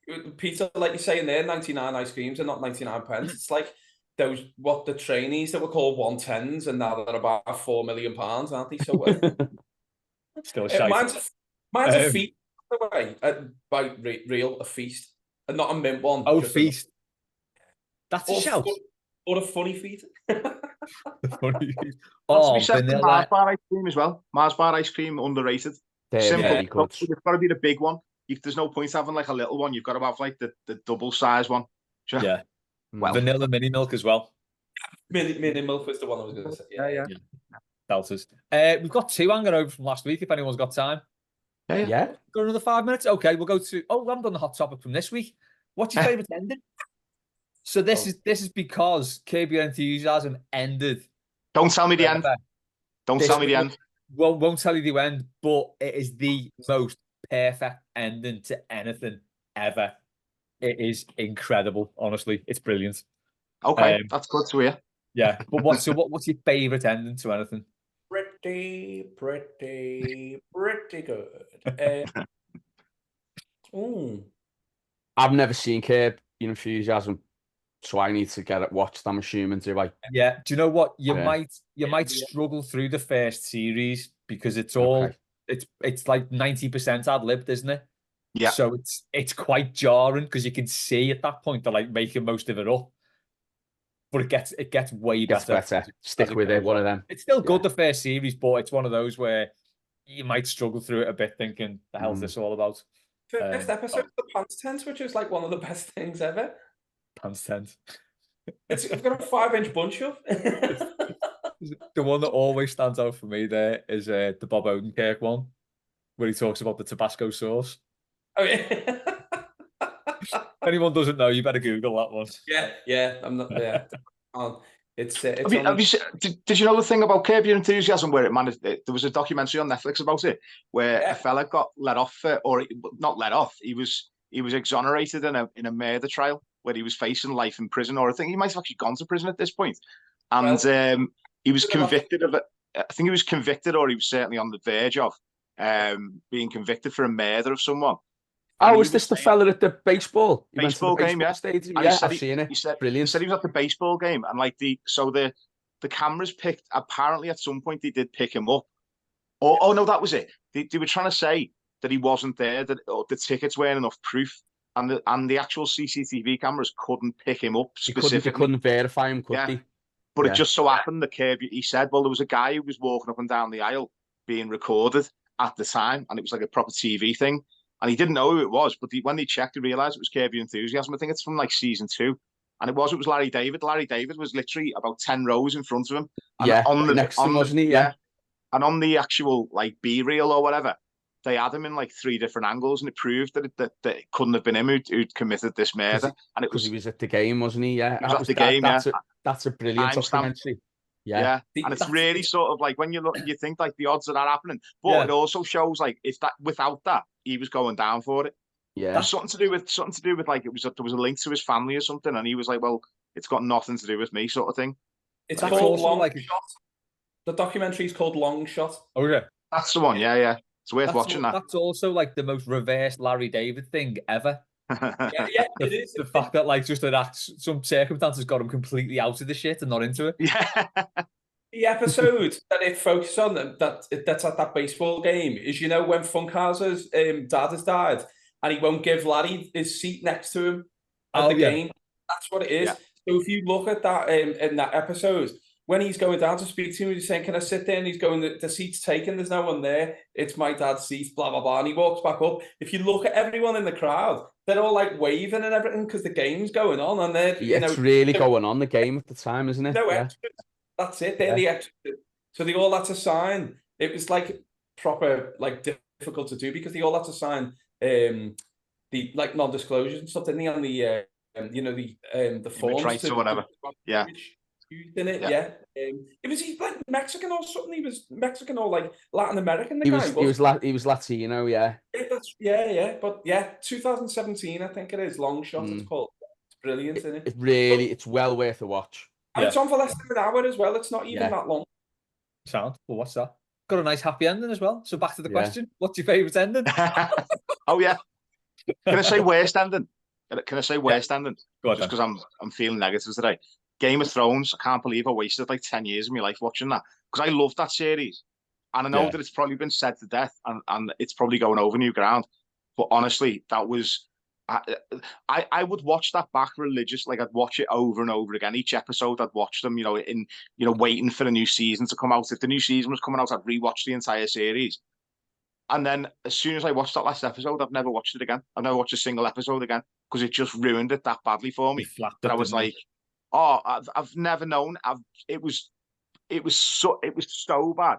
S4: Yeah. Peter, like you're saying there, 99 ice creams are not 99 pence. It's like the trainees that were called 110s, and now they're about £4 million, aren't they? So
S1: still a shite.
S4: Mine's a feast, by the way. By real, a feast, and not a mint one.
S1: Oh, feast. That's a shout.
S4: Or a funny feast.
S2: Vanilla. Mars bar ice cream as well. Mars bar ice cream, underrated. Simple. It's got to be the big one. There's no point having like a little one. You've got to have like the double size one.
S1: Yeah. Well, vanilla mini milk as well.
S4: Mini milk was the one I was going to say. Yeah.
S1: Deltas. We've got two hanging over from last week if anyone's got time.
S3: Yeah.
S1: Got another 5 minutes? Okay, we'll go to... Oh, we haven't done the hot topic from this week. What's your favourite ending? So this is because Curb Your Enthusiasm ended.
S2: Don't tell me the end. Don't tell me the end.
S1: Won't tell you the end, but it is the most perfect ending to anything ever. It is incredible, honestly. It's brilliant.
S2: Okay, that's good to hear.
S1: Yeah, but what's your favourite ending to anything?
S4: Pretty good.
S3: I've never seen Curb Your Enthusiasm, so I need to get it watched. I'm assuming, do I?
S1: Yeah. Do you know what? You might struggle through the first series because it's all it's like 90% ad-libbed, isn't it?
S2: Yeah.
S1: So it's quite jarring because you can see at that point they're like making most of it up. But it gets way better.
S3: Stick with it, one of them.
S1: It's still good, the first series, but it's one of those where you might struggle through it a bit thinking, the hell's this all about?
S4: First episode of the Pants Tent, which is like one of the best things ever.
S1: Pants Tent.
S4: It's got a 5-inch bunch up.
S1: The one that always stands out for me there is the Bob Odenkirk one, where he talks about the Tabasco sauce.
S4: Oh, yeah.
S1: Anyone doesn't know, you better Google that one.
S4: Yeah, I'm not there.
S2: Did you know the thing about Curb Your Enthusiasm where there was a documentary on Netflix about it where a fella got let off or not let off, he was exonerated in a murder trial where he was facing life in prison, or I think he might have actually gone to prison at this point, and he was convicted of it. I think he was convicted, or he was certainly on the verge of being convicted for a murder of someone.
S3: Oh, was this the fella at the baseball
S2: game? Yeah,
S3: stadium. Yeah, I've seen it.
S2: He said,
S3: brilliant.
S2: He said he was at the baseball game, and like the cameras picked. Apparently, at some point, they did pick him up. Oh no, that was it. They were trying to say that he wasn't there, that the tickets weren't enough proof, and the actual CCTV cameras couldn't pick him up specifically.
S3: They couldn't verify him, could they?
S2: But it just so happened that he said, well, there was a guy who was walking up and down the aisle being recorded at the time, and it was like a proper TV thing. And he didn't know who it was, but when they checked, he realised it was Curb Your Enthusiasm. I think it's from like season 2. And it was Larry David. Larry David was literally about 10 rows in front of him. And
S3: next to him, wasn't he? Yeah.
S2: And on the actual like B-reel or whatever, they had him in like 3 different angles, and it proved that it couldn't have been him who'd committed this murder. And it was
S3: he was at the game, wasn't he? Yeah.
S2: He was at the game,
S3: That's a brilliant documentary.
S2: Yeah. And it's really sort of like when you look, you think like the odds of that happening, but it also shows like if that without that he was going down for it.
S3: Yeah,
S2: There's something to do with like there was a link to his family or something, and he was like, well, it's got nothing to do with me, sort of thing.
S4: It's
S1: That's
S4: called
S1: also
S4: Long
S1: like
S4: Shot. The documentary is called Long Shot.
S1: Oh yeah,
S2: That's the one. Yeah. It's worth watching that.
S1: That's also like the most reverse Larry David thing ever.
S4: Yeah, it is.
S1: The fact that like just that some circumstances got him completely out of the shit and not into it.
S2: Yeah.
S4: The episode that it focuses on that's at that baseball game is, you know, when Funkhauser's dad has died and he won't give Larry his seat next to him at the game. That's what it is.
S2: Yeah.
S4: So if you look at that in that episode, when he's going down to speak to him, he's saying, "Can I sit there?" And he's going, "The seat's taken. There's no one there. It's my dad's seat." Blah blah blah. And he walks back up. If you look at everyone in the crowd, they're all like waving and everything because the game's going on, and they're
S3: it's really going on the game at the time, isn't it?
S4: No extras. That's it. They're the extras. So they all had to sign. It was like proper, like difficult to do because they all had to sign the like non-disclosure and stuff, didn't they? On the you know the forms
S2: rights or whatever. Yeah.
S4: In it, yeah. It was he like Mexican or something. He was Mexican or like Latin American. He was
S3: Latino, yeah.
S4: Yeah. But yeah, 2017, I think it is. Long Shot. It's called. It's brilliant, isn't it?
S3: It's well worth a watch.
S4: And it's on for less than an hour as well. It's not even that long.
S1: Sound. Well, what's that? Got a nice happy ending as well. So back to the question: what's your favourite ending?
S2: Oh yeah. Can I say worst ending? Can I say worst ending?
S1: Go on,
S2: just because I'm feeling negative today. Game of Thrones. I can't believe I wasted like 10 years of my life watching that because I love that series, and I know that it's probably been said to death, and it's probably going over new ground. But honestly, that was. I would watch that back religious, like I'd watch it over and over again. Each episode, I'd watch them, waiting for a new season to come out. If the new season was coming out, I'd rewatch the entire series. And then as soon as I watched that last episode, I've never watched it again. I've never watched a single episode again because it just ruined it that badly for me. That I was like, I've never known. It was so bad.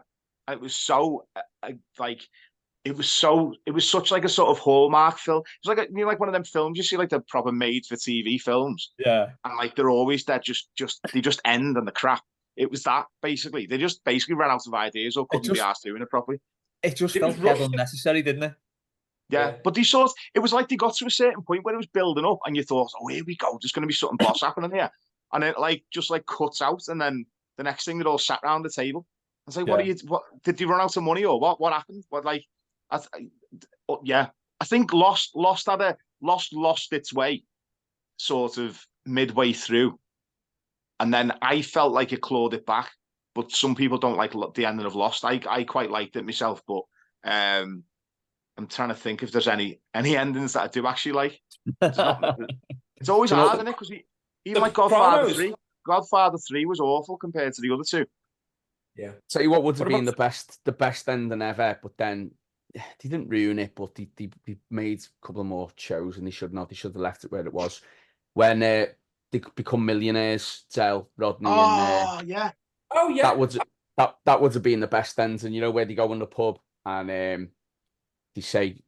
S2: It was so it was such like a sort of Hallmark film. It's like like one of them films you see like the proper made for TV films.
S1: Yeah.
S2: And like they're always they just end and the crap. It was that basically. They just basically ran out of ideas or couldn't be asked doing it properly.
S1: It just felt dead unnecessary, didn't it?
S2: Yeah. But it was like they got to a certain point where it was building up and you thought, oh, here we go, there's gonna be something boss happening here. And it just cuts out, and then the next thing they're all sat around the table. I was like, what did you run out of money or what? What happened? I think Lost lost its way sort of midway through, and then I felt like it clawed it back. But some people don't like the ending of Lost. I quite liked it myself, but I'm trying to think if there's any endings that I do actually like. It's always hard, isn't it? Because even like Godfather 3 was awful compared to the other two.
S3: Yeah. Tell you what would have been the best ending ever, but then they didn't ruin it, but they made a couple of more shows and they should have left it where it was. When they become millionaires, Del, Rodney and
S2: yeah.
S4: Oh yeah.
S3: That would have been the best ending, where they go in the pub and they say,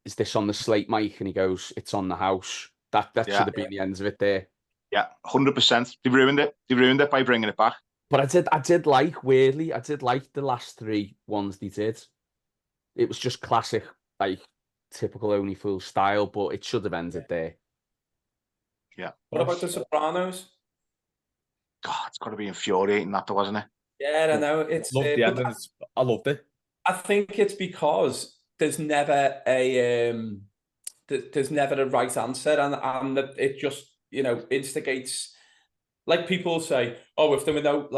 S3: "Is this on the slate, Mike?" And he goes, "It's on the house." That should have been the end of it there. Yeah,
S2: 100%. They ruined it. They ruined it by bringing it back.
S3: But I did like the last three ones they did. It was just classic, like typical Only Fools style, but it should have ended there.
S2: Yeah.
S4: What about The Sopranos?
S2: God, it's got to be infuriating, that, though, wasn't it?
S4: Yeah, I know.
S1: I loved it.
S4: I think it's because there's never a right answer, and it just instigates. Like people say, oh, if there were no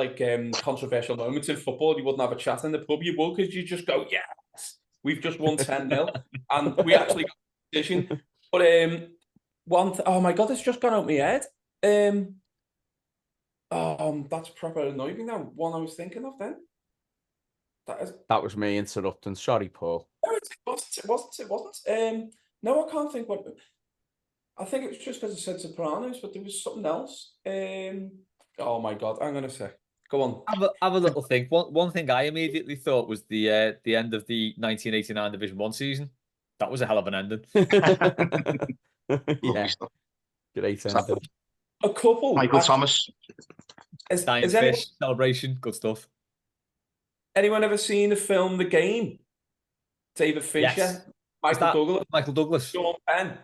S4: controversial moments in football, you wouldn't have a chat in the pub. You would, because you just go, yes, we've just won 10-0, and we actually got a decision. But oh my God, it's just gone out my head. That's proper annoying me now. One I was thinking of then.
S3: That was me interrupting. Sorry, Paul.
S4: No, it wasn't. No, I can't think what. I think it was just because I said Sopranos, but there was something else. Oh my God, I'm gonna say. Go on.
S1: Have a little think. One thing I immediately thought was the end of the 1989 Division 1 season. That was a hell of an ending.
S3: Yeah, great ending.
S4: A couple.
S2: Michael Thomas.
S1: Giant
S4: anyone,
S1: fish celebration, good stuff.
S4: anyone ever seen the film The Game? David Fincher,
S1: Yes. Is
S4: Michael
S1: that
S4: Douglas,
S1: Michael Douglas?
S4: Sean Penn.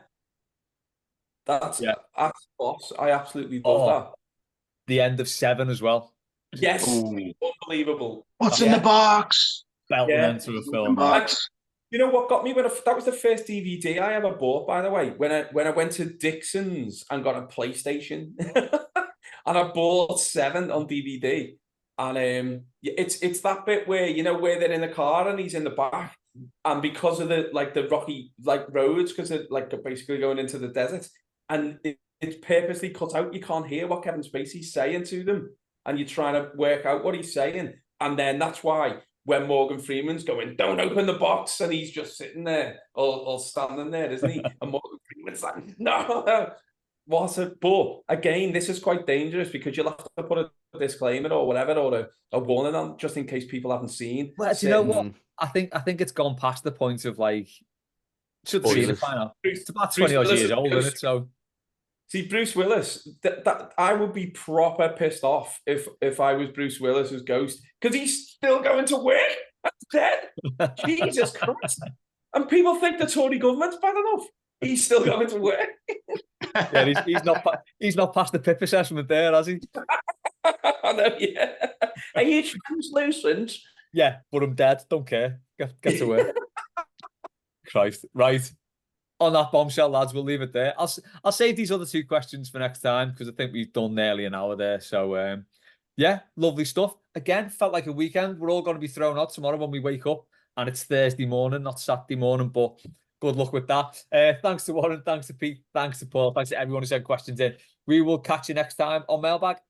S4: That's
S1: Yeah.
S4: boss. I absolutely love
S1: Oh,
S4: that.
S1: the end of Seven as well.
S4: Yes,
S2: Ooh.
S4: unbelievable.
S2: What's in the box?
S1: Belting
S4: Yeah.
S1: into a
S2: What's in the
S1: film.
S2: box?
S4: You know what got me that was the first DVD I ever bought, by the way. When I went to Dixon's and got a PlayStation, and I bought Seven on DVD, and it's that bit where where they're in the car and he's in the back, and because of the rocky roads, because they're basically going into the desert, and it's purposely cut out. You can't hear what Kevin Spacey's saying to them, and you're trying to work out what he's saying, and then that's why. When Morgan Freeman's going, don't open the box, and he's just sitting there, or standing there, isn't he? And Morgan Freeman's like, no, what's it? But again, this is quite dangerous because you'll have to put a disclaimer or whatever, or a warning on, just in case people haven't seen.
S1: Well, do you know what? I think it's gone past the point of should have seen it by now. It's about 20 odd years old, isn't it? So.
S4: See, Bruce Willis, that I would be proper pissed off if I was Bruce Willis's ghost, because he's still going to work. That's dead. Jesus Christ. And people think the Tory government's bad enough. He's still going to work.
S1: Yeah, he's not passed the PIP assessment there, has he?
S4: I know, yeah. Are you translucent?
S1: Yeah, but I'm dead. Don't care. Get to work. Christ. Right. On that bombshell, lads, we'll leave it there. I'll save these other two questions for next time because I think we've done nearly an hour there. So, yeah, lovely stuff. Again, felt like a weekend. We're all going to be thrown out tomorrow when we wake up, and it's Thursday morning, not Saturday morning, but good luck with that. Thanks to Warren, thanks to Pete, thanks to Paul, thanks to everyone who sent questions in. We will catch you next time on Mailbag.